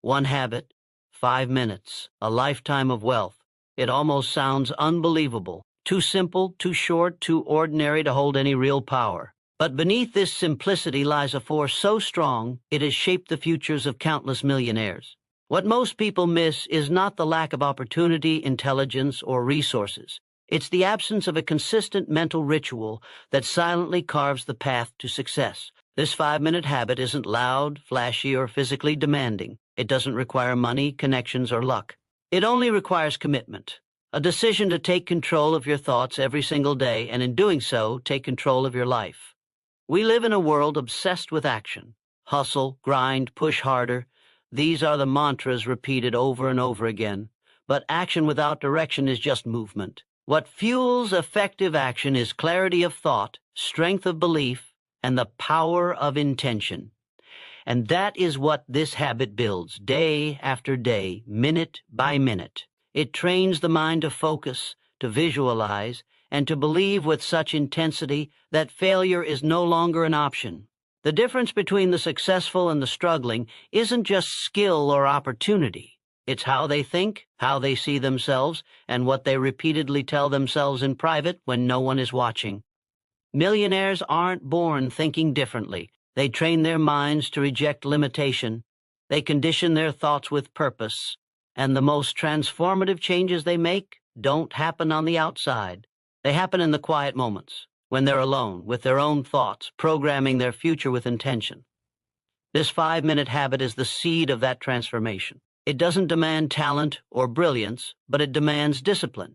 One habit, 5 minutes, a lifetime of wealth. It almost sounds unbelievable. Too simple, too short, too ordinary to hold any real power. But beneath this simplicity lies a force so strong it has shaped the futures of countless millionaires. What most people miss is not the lack of opportunity, intelligence, or resources. It's the absence of a consistent mental ritual that silently carves the path to success. This 5-minute habit isn't loud, flashy, or physically demanding. It doesn't require money, connections, or luck. It only requires commitment, a decision to take control of your thoughts every single day, and in doing so, take control of your life. We live in a world obsessed with action. Hustle, grind, push harder. These are the mantras repeated over and over again. But action without direction is just movement. What fuels effective action is clarity of thought, strength of belief, and the power of intention. And that is what this habit builds day after day, minute by minute. It trains the mind to focus, to visualize, and to believe with such intensity that failure is no longer an option. The difference between the successful and the struggling isn't just skill or opportunity. It's how they think, how they see themselves, and what they repeatedly tell themselves in private when no one is watching. Millionaires aren't born thinking differently. They train their minds to reject limitation. They condition their thoughts with purpose. And the most transformative changes they make don't happen on the outside. They happen in the quiet moments, when they're alone with their own thoughts, programming their future with intention. This 5-minute habit is the seed of that transformation. It doesn't demand talent or brilliance, but it demands discipline.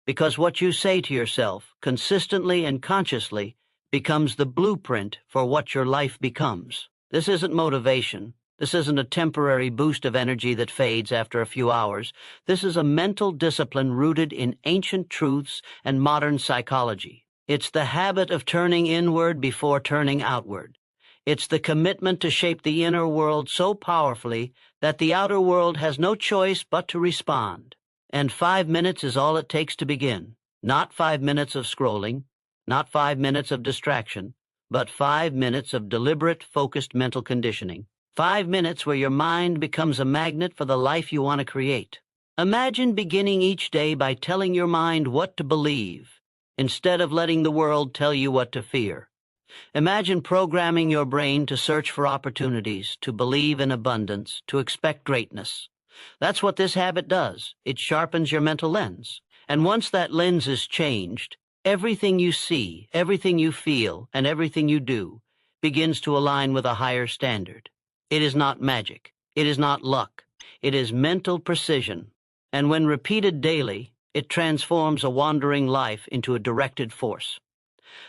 Because what you say to yourself, consistently and consciously, becomes the blueprint for what your life becomes. This isn't motivation. This isn't a temporary boost of energy that fades after a few hours. This is a mental discipline rooted in ancient truths and modern psychology. It's the habit of turning inward before turning outward. It's the commitment to shape the inner world so powerfully that the outer world has no choice but to respond. And 5 minutes is all it takes to begin. Not 5 minutes of scrolling, not 5 minutes of distraction, but 5 minutes of deliberate, focused mental conditioning. 5 minutes where your mind becomes a magnet for the life you want to create. Imagine beginning each day by telling your mind what to believe, instead of letting the world tell you what to fear. Imagine programming your brain to search for opportunities, to believe in abundance, to expect greatness. That's what this habit does. It sharpens your mental lens. And once that lens is changed, everything you see, everything you feel, and everything you do begins to align with a higher standard. It is not magic. It is not luck. It is mental precision. And when repeated daily, it transforms a wandering life into a directed force.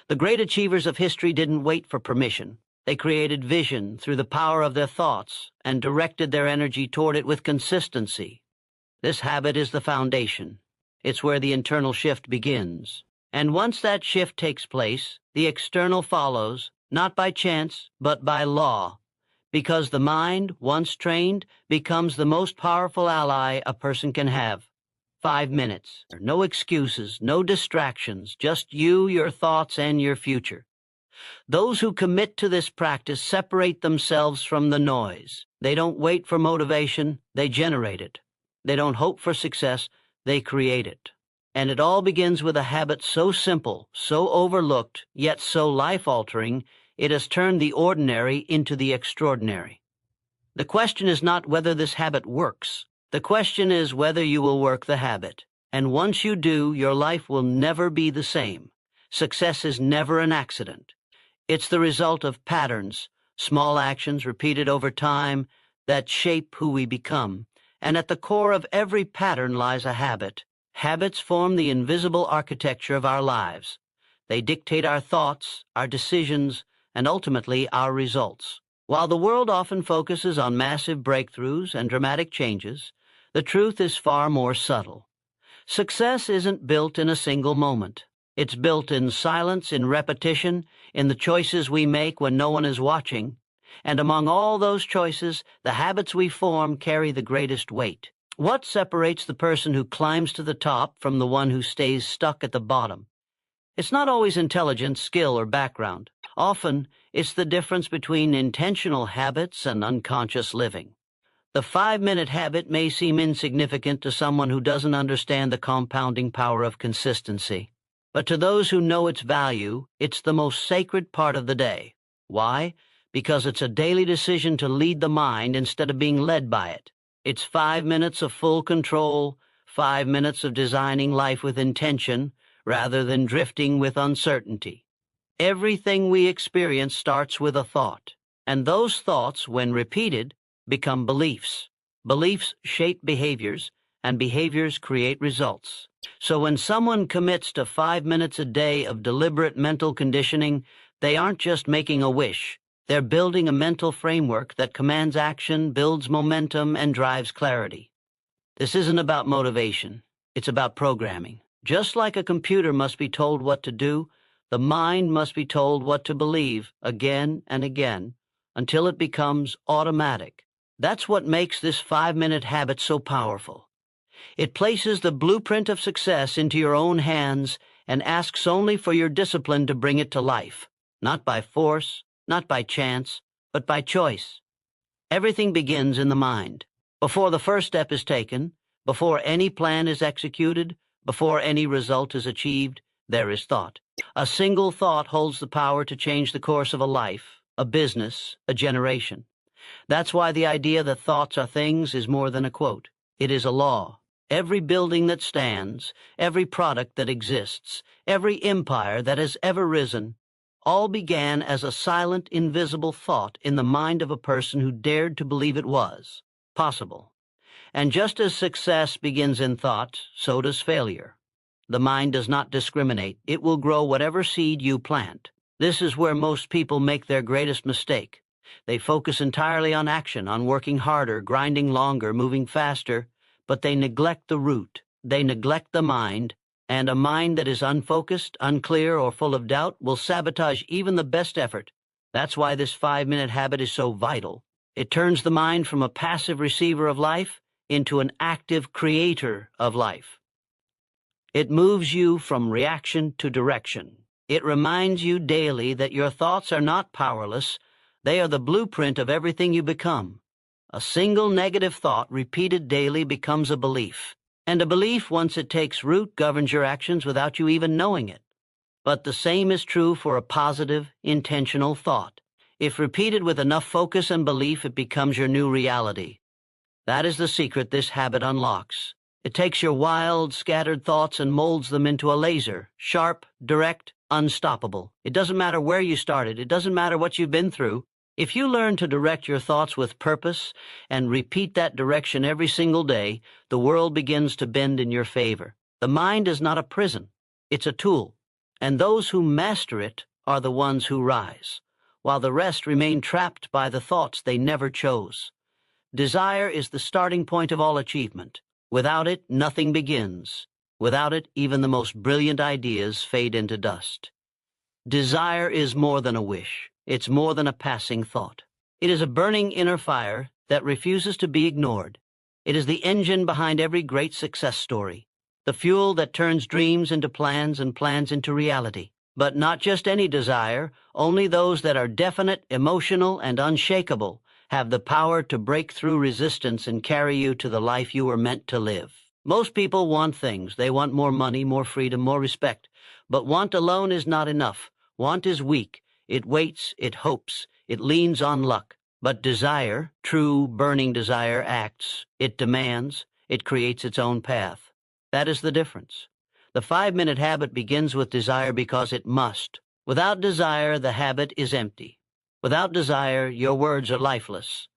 The great achievers of history didn't wait for permission. They created vision through the power of their thoughts and directed their energy toward it with consistency. This habit is the foundation. It's where the internal shift begins. And once that shift takes place, the external follows, not by chance, but by law, because the mind, once trained, becomes the most powerful ally a person can have. 5 minutes. No excuses, no distractions, just you, your thoughts, and your future. Those who commit to this practice separate themselves from the noise. They don't wait for motivation, they generate it. They don't hope for success, they create it. And it all begins with a habit so simple, so overlooked, yet so life-altering, it has turned the ordinary into the extraordinary. The question is not whether this habit works. The question is whether you will work the habit. And once you do, your life will never be the same. Success is never an accident. It's the result of patterns, small actions repeated over time that shape who we become. And at the core of every pattern lies a habit. Habits form the invisible architecture of our lives. They dictate our thoughts, our decisions, and ultimately our results. While the world often focuses on massive breakthroughs and dramatic changes, the truth is far more subtle. Success isn't built in a single moment. It's built in silence, in repetition, in the choices we make when no one is watching. And among all those choices, the habits we form carry the greatest weight. What separates the person who climbs to the top from the one who stays stuck at the bottom? It's not always intelligence, skill, or background. Often, it's the difference between intentional habits and unconscious living. The 5-minute habit may seem insignificant to someone who doesn't understand the compounding power of consistency. But to those who know its value, it's the most sacred part of the day. Why? Because it's a daily decision to lead the mind instead of being led by it. It's 5 minutes of full control, 5 minutes of designing life with intention, rather than drifting with uncertainty. Everything we experience starts with a thought, and those thoughts, when repeated, become beliefs. Beliefs shape behaviors, and behaviors create results. So when someone commits to 5 minutes a day of deliberate mental conditioning, they aren't just making a wish. They're building a mental framework that commands action, builds momentum, and drives clarity. This isn't about motivation. It's about programming. Just like a computer must be told what to do, the mind must be told what to believe again and again until it becomes automatic. That's what makes this 5-minute habit so powerful. It places the blueprint of success into your own hands and asks only for your discipline to bring it to life, not by force, not by chance, but by choice. Everything begins in the mind. Before the first step is taken, before any plan is executed, before any result is achieved, there is thought. A single thought holds the power to change the course of a life, a business, a generation. That's why the idea that thoughts are things is more than a quote. It is a law. Every building that stands, every product that exists, every empire that has ever risen, all began as a silent, invisible thought in the mind of a person who dared to believe it was possible. And just as success begins in thought, so does failure. The mind does not discriminate. It will grow whatever seed you plant. This is where most people make their greatest mistake. They focus entirely on action, on working harder, grinding longer, moving faster, but they neglect the root. They neglect the mind, and a mind that is unfocused, unclear, or full of doubt will sabotage even the best effort. That's why this 5-minute habit is so vital. It turns the mind from a passive receiver of life into an active creator of life. It moves you from reaction to direction. It reminds you daily that your thoughts are not powerless. They are the blueprint of everything you become. A single negative thought repeated daily becomes a belief. And a belief, once it takes root, governs your actions without you even knowing it. But the same is true for a positive, intentional thought. If repeated with enough focus and belief, it becomes your new reality. That is the secret this habit unlocks. It takes your wild, scattered thoughts and molds them into a laser, sharp, direct, unstoppable. It doesn't matter where you started. It doesn't matter what you've been through. If you learn to direct your thoughts with purpose and repeat that direction every single day, the world begins to bend in your favor. The mind is not a prison. It's a tool. And those who master it are the ones who rise, while the rest remain trapped by the thoughts they never chose. Desire is the starting point of all achievement. Without it, nothing begins. Without it, even the most brilliant ideas fade into dust. Desire is more than a wish. It's more than a passing thought. It is a burning inner fire that refuses to be ignored. It is the engine behind every great success story, the fuel that turns dreams into plans and plans into reality. But not just any desire, only those that are definite, emotional, and unshakable have the power to break through resistance and carry you to the life you were meant to live. Most people want things. They want more money, more freedom, more respect. But want alone is not enough. Want is weak. It waits, it hopes, it leans on luck. But desire, true, burning desire, acts. It demands. It creates its own path. That is the difference. The 5-minute habit begins with desire because it must. Without desire, the habit is empty. Without desire, your words are lifeless.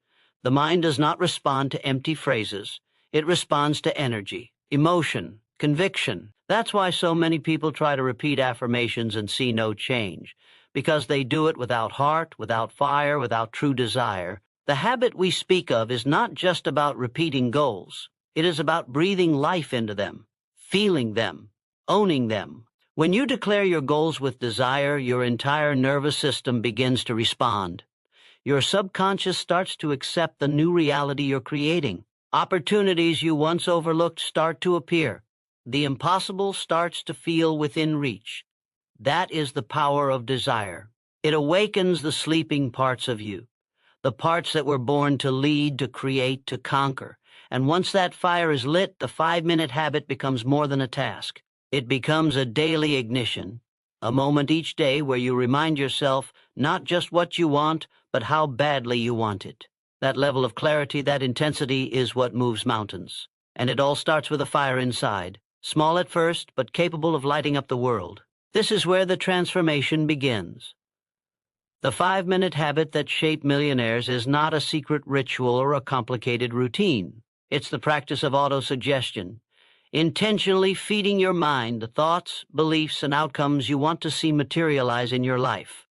The mind does not respond to empty phrases. It responds to energy, emotion, conviction. That's why so many people try to repeat affirmations and see no change, because they do it without heart, without fire, without true desire. The habit we speak of is not just about repeating goals. It is about breathing life into them, feeling them, owning them. When you declare your goals with desire, your entire nervous system begins to respond. Your subconscious starts to accept the new reality you're creating. Opportunities you once overlooked start to appear. The impossible starts to feel within reach. That is the power of desire. It awakens the sleeping parts of you. the parts that were born to lead, to create, to conquer. And once that fire is lit, the 5-minute habit becomes more than a task. It becomes a daily ignition, a moment each day where you remind yourself not just what you want, but how badly you want it. That level of clarity, that intensity is what moves mountains. And it all starts with a fire inside, small at first, but capable of lighting up the world. This is where the transformation begins. The 5-minute habit that shaped millionaires is not a secret ritual or a complicated routine. It's the practice of autosuggestion, intentionally feeding your mind the thoughts, beliefs, and outcomes you want to see materialize in your life.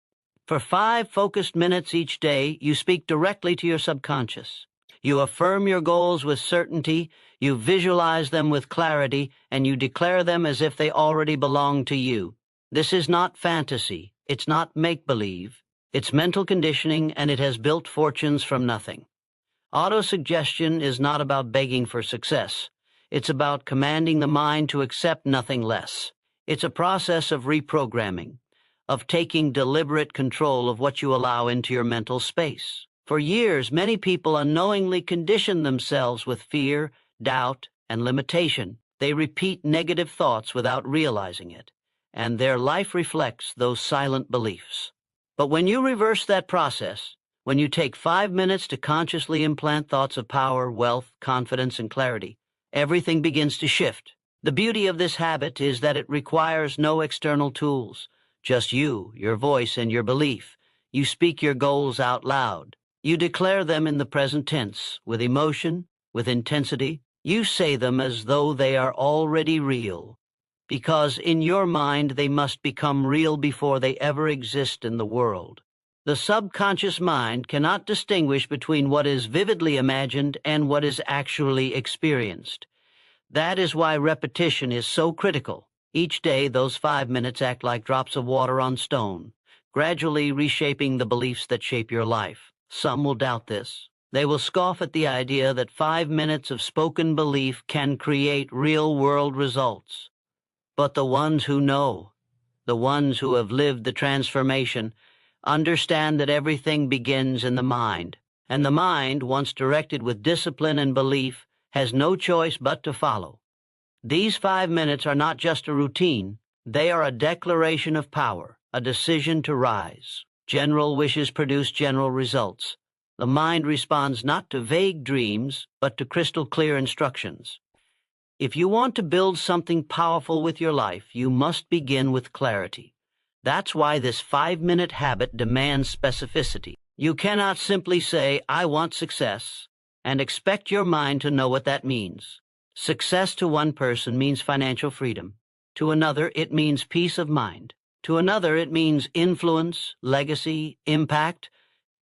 For 5 focused minutes each day, you speak directly to your subconscious. You affirm your goals with certainty, you visualize them with clarity, and you declare them as if they already belong to you. This is not fantasy. It's not make-believe. It's mental conditioning, and it has built fortunes from nothing. Autosuggestion is not about begging for success. It's about commanding the mind to accept nothing less. It's a process of reprogramming, of taking deliberate control of what you allow into your mental space. For years, many people unknowingly condition themselves with fear, doubt, and limitation. They repeat negative thoughts without realizing it, and their life reflects those silent beliefs. But when you reverse that process, when you take 5 minutes to consciously implant thoughts of power, wealth, confidence, and clarity, everything begins to shift. The beauty of this habit is that it requires no external tools, just you, your voice, and your belief. You speak your goals out loud. You declare them in the present tense, with emotion, with intensity. You say them as though they are already real, because in your mind they must become real before they ever exist in the world. The subconscious mind cannot distinguish between what is vividly imagined and what is actually experienced. That is why repetition is so critical. Each day, those 5 minutes act like drops of water on stone, gradually reshaping the beliefs that shape your life. Some will doubt this. They will scoff at the idea that 5 minutes of spoken belief can create real-world results. But the ones who know, the ones who have lived the transformation, understand that everything begins in the mind, and the mind, once directed with discipline and belief, has no choice but to follow. These 5 minutes are not just a routine, they are a declaration of power, a decision to rise. General wishes produce general results. The mind responds not to vague dreams, but to crystal clear instructions. If you want to build something powerful with your life, you must begin with clarity. That's why this 5-minute habit demands specificity. You cannot simply say, "I want success," and expect your mind to know what that means. Success to one person means financial freedom. To another, it means peace of mind. To another, it means influence, legacy, impact.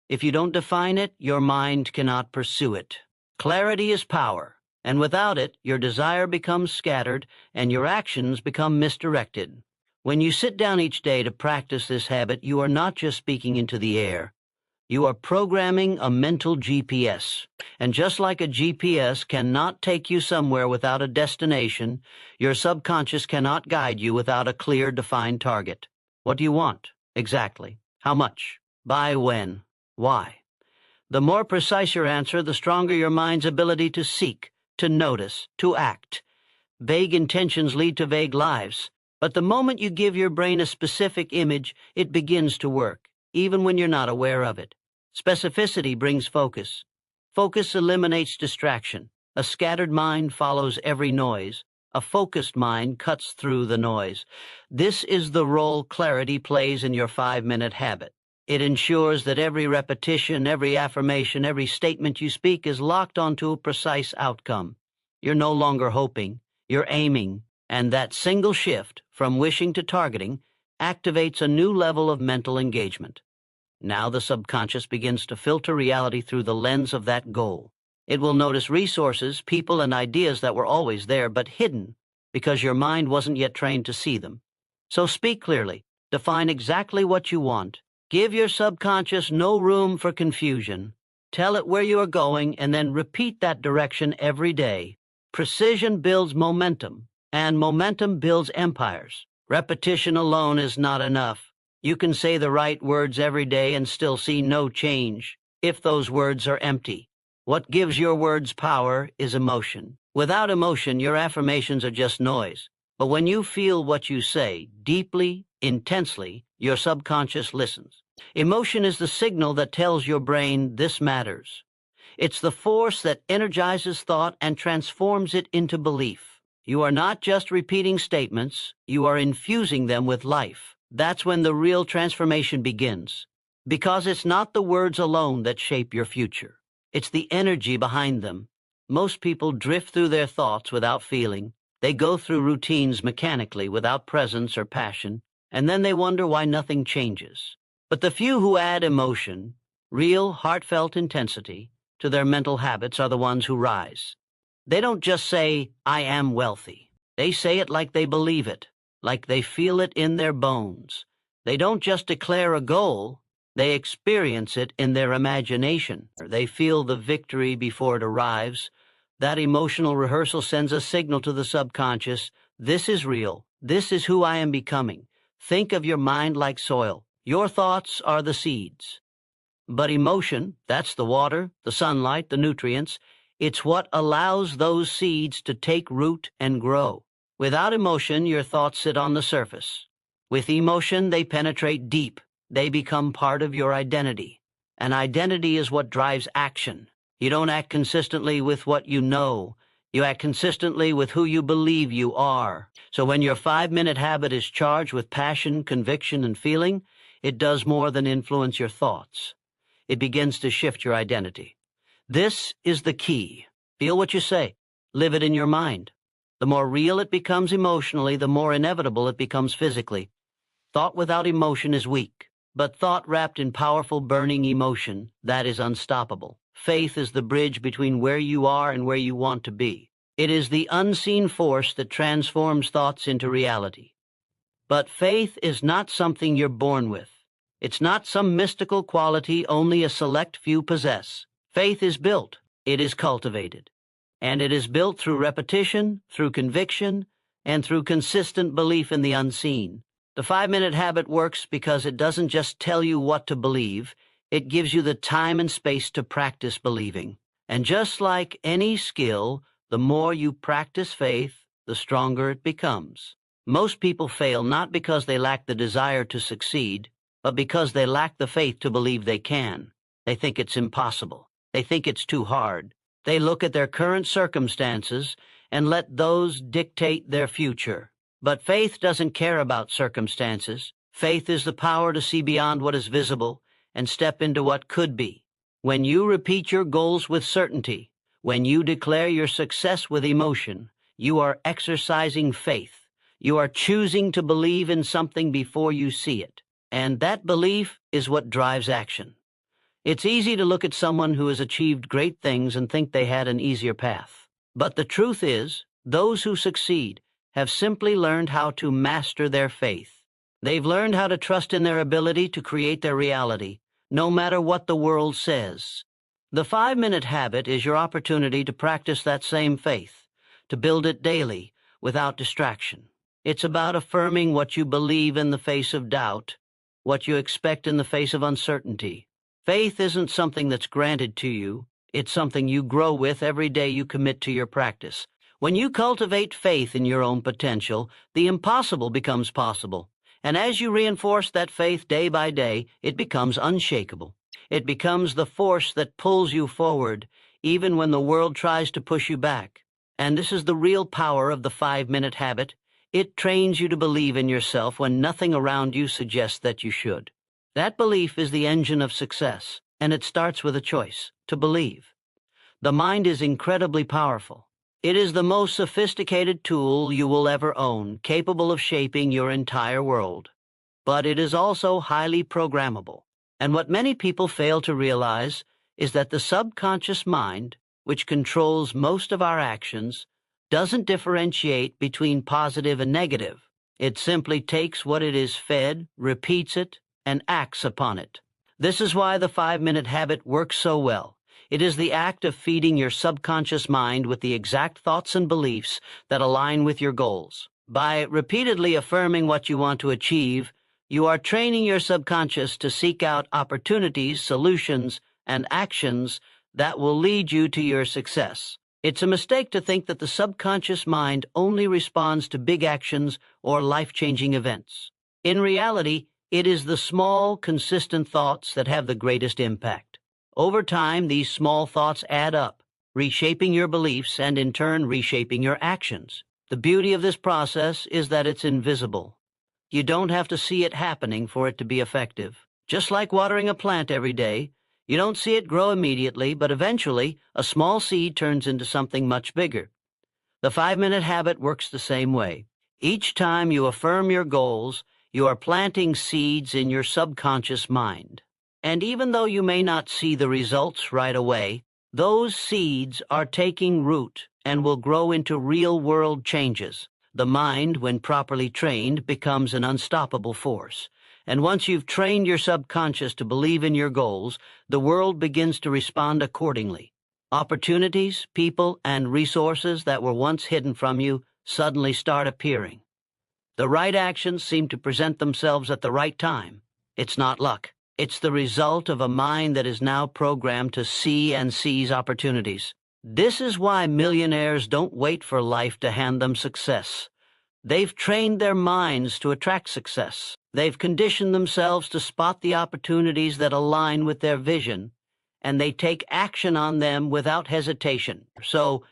If you don't define it, your mind cannot pursue it. Clarity is power, and without it, your desire becomes scattered and your actions become misdirected. When you sit down each day to practice this habit, you are not just speaking into the air. You are programming a mental GPS. And just like a GPS cannot take you somewhere without a destination, your subconscious cannot guide you without a clear, defined target. What do you want? Exactly. How much? By when? Why? The more precise your answer, the stronger your mind's ability to seek, to notice, to act. Vague intentions lead to vague lives. But the moment you give your brain a specific image, it begins to work, even when you're not aware of it. Specificity brings focus. Focus eliminates distraction. A scattered mind follows every noise. A focused mind cuts through the noise. This is the role clarity plays in your 5-minute habit. It ensures that every repetition, every affirmation, every statement you speak is locked onto a precise outcome. You're no longer hoping, you're aiming, and that single shift from wishing to targeting activates a new level of mental engagement. Now the subconscious begins to filter reality through the lens of that goal. It will notice resources, people, and ideas that were always there but hidden because your mind wasn't yet trained to see them. So speak clearly. Define exactly what you want. Give your subconscious no room for confusion. Tell it where you are going and then repeat that direction every day. Precision builds momentum, and momentum builds empires. Repetition alone is not enough. You can say the right words every day and still see no change. if those words are empty. What gives your words power is emotion. Without emotion, your affirmations are just noise. But when you feel what you say, deeply, intensely, your subconscious listens. Emotion is the signal that tells your brain this matters. It's the force that energizes thought and transforms it into belief. You are not just repeating statements, you are infusing them with life. That's when the real transformation begins. Because it's not the words alone that shape your future. It's the energy behind them. Most people drift through their thoughts without feeling. They go through routines mechanically without presence or passion, and then they wonder why nothing changes. But the few who add emotion, real, heartfelt intensity, to their mental habits are the ones who rise. They don't just say, "I am wealthy." They say it like they believe it, like they feel it in their bones. They don't just declare a goal, they experience it in their imagination. They feel the victory before it arrives. That emotional rehearsal sends a signal to the subconscious, this is real, this is who I am becoming. Think of your mind like soil. Your thoughts are the seeds. But emotion, that's the water, the sunlight, the nutrients, it's what allows those seeds to take root and grow. Without emotion, your thoughts sit on the surface. With emotion, they penetrate deep. They become part of your identity. And identity is what drives action. You don't act consistently with what you know. You act consistently with who you believe you are. So when your 5-minute habit is charged with passion, conviction, and feeling, it does more than influence your thoughts. It begins to shift your identity. This is the key. Feel what you say. Live it in your mind. The more real it becomes emotionally, the more inevitable it becomes physically. Thought without emotion is weak, but thought wrapped in powerful, burning emotion, that is unstoppable. Faith is the bridge between where you are and where you want to be. It is the unseen force that transforms thoughts into reality. But faith is not something you're born with. It's not some mystical quality only a select few possess. Faith is built, it is cultivated. And it is built through repetition, through conviction, and through consistent belief in the unseen. The 5-minute habit works because it doesn't just tell you what to believe, it gives you the time and space to practice believing. And just like any skill, the more you practice faith, the stronger it becomes. Most people fail not because they lack the desire to succeed, but because they lack the faith to believe they can. They think it's impossible. They think it's too hard. They look at their current circumstances and let those dictate their future. But faith doesn't care about circumstances. Faith is the power to see beyond what is visible and step into what could be. When you repeat your goals with certainty, when you declare your success with emotion, you are exercising faith. You are choosing to believe in something before you see it. And that belief is what drives action. It's easy to look at someone who has achieved great things and think they had an easier path. But the truth is, those who succeed have simply learned how to master their faith. They've learned how to trust in their ability to create their reality, no matter what the world says. The 5-minute habit is your opportunity to practice that same faith, to build it daily, without distraction. It's about affirming what you believe in the face of doubt, what you expect in the face of uncertainty. Faith isn't something that's granted to you. It's something you grow with every day you commit to your practice. When you cultivate faith in your own potential, the impossible becomes possible. And as you reinforce that faith day by day, it becomes unshakable. It becomes the force that pulls you forward, even when the world tries to push you back. And this is the real power of the 5-minute habit. It trains you to believe in yourself when nothing around you suggests that you should. That belief is the engine of success, and it starts with a choice, to believe. The mind is incredibly powerful. It is the most sophisticated tool you will ever own, capable of shaping your entire world. But it is also highly programmable. And what many people fail to realize is that the subconscious mind, which controls most of our actions, doesn't differentiate between positive and negative. It simply takes what it is fed, repeats it, and acts upon it. This is why the 5-minute habit works so well. It is the act of feeding your subconscious mind with the exact thoughts and beliefs that align with your goals. By repeatedly affirming what you want to achieve, you are training your subconscious to seek out opportunities, solutions, and actions that will lead you to your success. It's a mistake to think that the subconscious mind only responds to big actions or life-changing events. In reality, it is the small, consistent thoughts that have the greatest impact. Over time, these small thoughts add up, reshaping your beliefs and in turn reshaping your actions. The beauty of this process is that it's invisible. You don't have to see it happening for it to be effective. Just like watering a plant every day, you don't see it grow immediately, but eventually a small seed turns into something much bigger. The 5-minute habit works the same way. Each time you affirm your goals, you are planting seeds in your subconscious mind. And even though you may not see the results right away, those seeds are taking root and will grow into real-world changes. The mind, when properly trained, becomes an unstoppable force. And once you've trained your subconscious to believe in your goals, the world begins to respond accordingly. Opportunities, people, and resources that were once hidden from you suddenly start appearing. The right actions seem to present themselves at the right time. It's not luck. It's the result of a mind that is now programmed to see and seize opportunities. This is why millionaires don't wait for life to hand them success. They've trained their minds to attract success. They've conditioned themselves to spot the opportunities that align with their vision, and they take action on them without hesitation. So,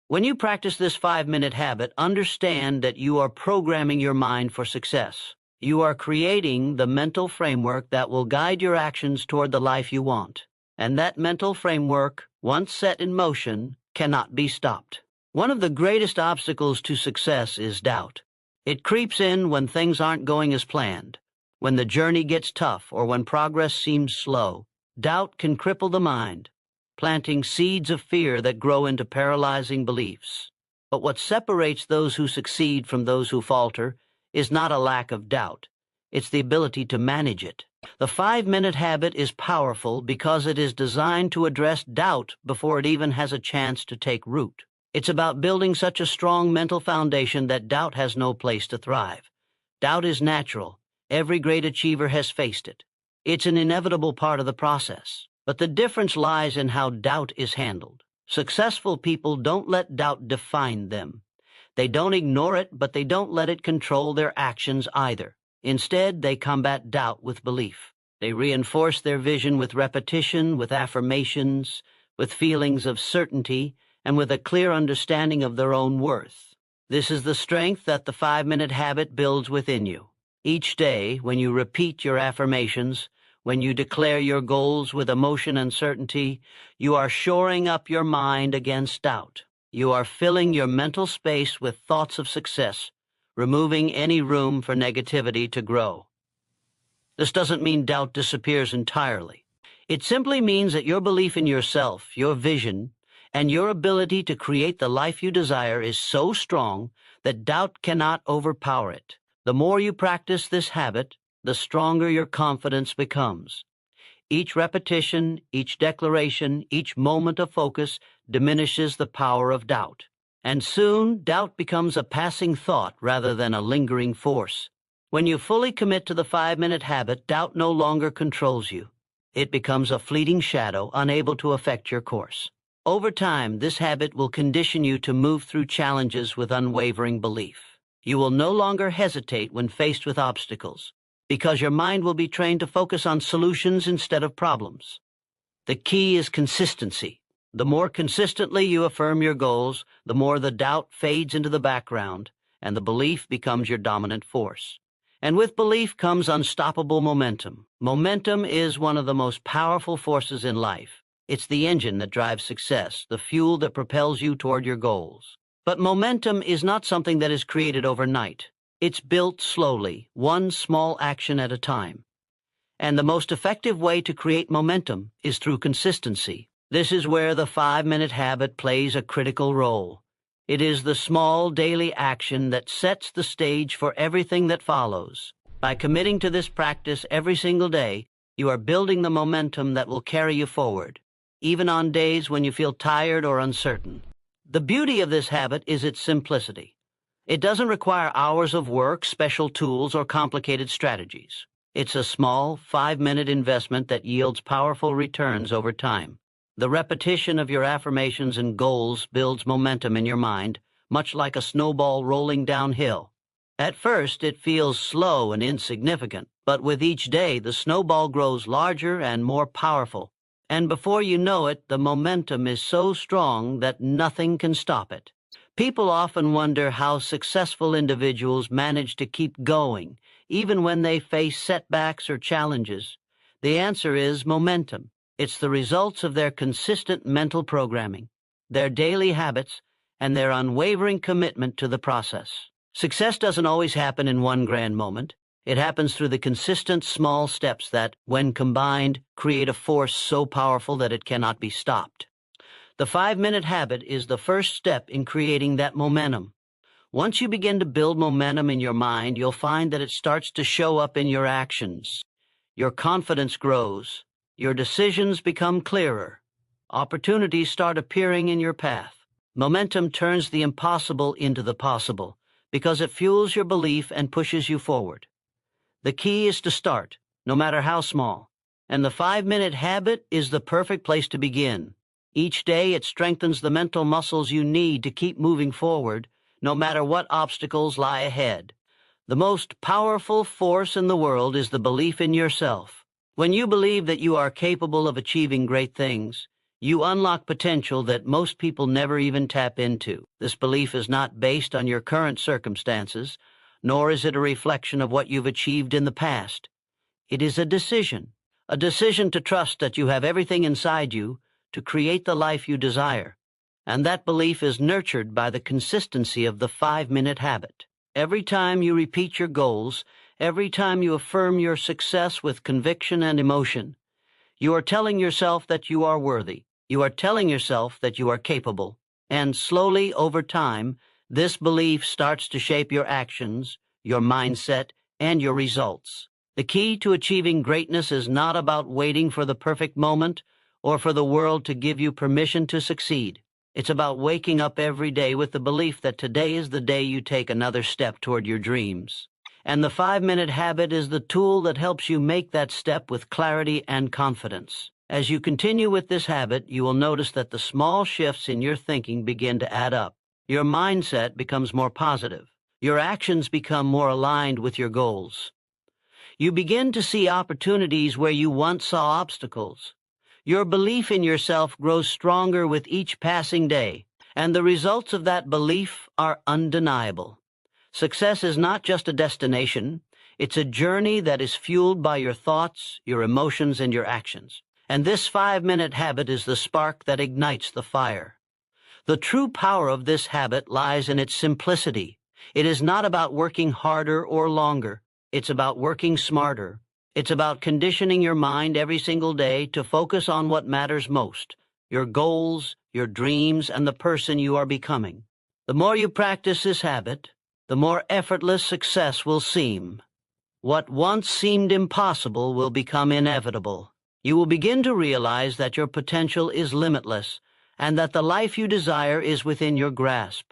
when you practice this 5-minute habit, understand that you are programming your mind for success. You are creating the mental framework that will guide your actions toward the life you want. And that mental framework, once set in motion, cannot be stopped. One of the greatest obstacles to success is doubt. It creeps in when things aren't going as planned, when the journey gets tough, or when progress seems slow. Doubt can cripple the mind, planting seeds of fear that grow into paralyzing beliefs. But what separates those who succeed from those who falter is not a lack of doubt. It's the ability to manage it. The 5-minute habit is powerful because it is designed to address doubt before it even has a chance to take root. It's about building such a strong mental foundation that doubt has no place to thrive. Doubt is natural. Every great achiever has faced it. It's an inevitable part of the process. But the difference lies in how doubt is handled. Successful people don't let doubt define them. They don't ignore it, but they don't let it control their actions either. Instead, they combat doubt with belief. They reinforce their vision with repetition, with affirmations, with feelings of certainty, and with a clear understanding of their own worth. This is the strength that the 5-minute habit builds within you. Each day, when you repeat your affirmations, when you declare your goals with emotion and certainty, you are shoring up your mind against doubt. You are filling your mental space with thoughts of success, removing any room for negativity to grow. This doesn't mean doubt disappears entirely. It simply means that your belief in yourself, your vision, and your ability to create the life you desire is so strong that doubt cannot overpower it. The more you practice this habit, the stronger your confidence becomes. Each repetition, each declaration, each moment of focus diminishes the power of doubt. And soon, doubt becomes a passing thought rather than a lingering force. When you fully commit to the 5-minute habit, doubt no longer controls you. It becomes a fleeting shadow, unable to affect your course. Over time, this habit will condition you to move through challenges with unwavering belief. You will no longer hesitate when faced with obstacles, because your mind will be trained to focus on solutions instead of problems. The key is consistency. The more consistently you affirm your goals, the more the doubt fades into the background, and the belief becomes your dominant force. And with belief comes unstoppable momentum. Momentum is one of the most powerful forces in life. It's the engine that drives success, the fuel that propels you toward your goals. But momentum is not something that is created overnight. It's built slowly, one small action at a time. And the most effective way to create momentum is through consistency. This is where the 5-minute habit plays a critical role. It is the small daily action that sets the stage for everything that follows. By committing to this practice every single day, you are building the momentum that will carry you forward, even on days when you feel tired or uncertain. The beauty of this habit is its simplicity. It doesn't require hours of work, special tools, or complicated strategies. It's a small, 5-minute investment that yields powerful returns over time. The repetition of your affirmations and goals builds momentum in your mind, much like a snowball rolling downhill. At first, it feels slow and insignificant, but with each day, the snowball grows larger and more powerful. And before you know it, the momentum is so strong that nothing can stop it. People often wonder how successful individuals manage to keep going, even when they face setbacks or challenges. The answer is momentum. It's the results of their consistent mental programming, their daily habits, and their unwavering commitment to the process. Success doesn't always happen in one grand moment. It happens through the consistent small steps that, when combined, create a force so powerful that it cannot be stopped. The 5-minute habit is the first step in creating that momentum. Once you begin to build momentum in your mind, you'll find that it starts to show up in your actions. Your confidence grows. Your decisions become clearer. Opportunities start appearing in your path. Momentum turns the impossible into the possible because it fuels your belief and pushes you forward. The key is to start, no matter how small. And the 5-minute habit is the perfect place to begin. Each day it strengthens the mental muscles you need to keep moving forward, no matter what obstacles lie ahead. The most powerful force in the world is the belief in yourself. When you believe that you are capable of achieving great things, you unlock potential that most people never even tap into. This belief is not based on your current circumstances, nor is it a reflection of what you've achieved in the past. It is a decision to trust that you have everything inside you to create the life you desire. And that belief is nurtured by the consistency of the 5-minute habit. Every time you repeat your goals, every time you affirm your success with conviction and emotion, you are telling yourself that you are worthy. You are telling yourself that you are capable. And slowly, over time, this belief starts to shape your actions, your mindset, and your results. The key to achieving greatness is not about waiting for the perfect moment or for the world to give you permission to succeed. It's about waking up every day with the belief that today is the day you take another step toward your dreams. And the 5-minute habit is the tool that helps you make that step with clarity and confidence. As you continue with this habit, you will notice that the small shifts in your thinking begin to add up. Your mindset becomes more positive. Your actions become more aligned with your goals. You begin to see opportunities where you once saw obstacles. Your belief in yourself grows stronger with each passing day, and the results of that belief are undeniable. Success is not just a destination, it's a journey that is fueled by your thoughts, your emotions, and your actions. And this 5-minute habit is the spark that ignites the fire. The true power of this habit lies in its simplicity. It is not about working harder or longer. It's about working smarter. It's about conditioning your mind every single day to focus on what matters most, your goals, your dreams, and the person you are becoming. The more you practice this habit, the more effortless success will seem. What once seemed impossible will become inevitable. You will begin to realize that your potential is limitless and that the life you desire is within your grasp.